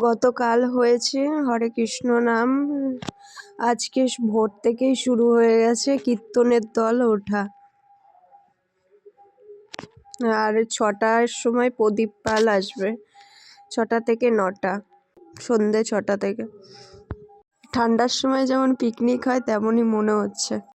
গতকাল হয়েছে হরে কৃষ্ণ নাম, আজকে ভোর থেকেই শুরু হয়ে গেছে কীর্তনের দল ওঠা। আর 6টার সময় প্রদীপ পাল আসবে, 6টা থেকে 9টা, সন্ধ্যে 6টা থেকে। ঠান্ডার সময় যেমন পিকনিক হয় তেমনই মনে হচ্ছে।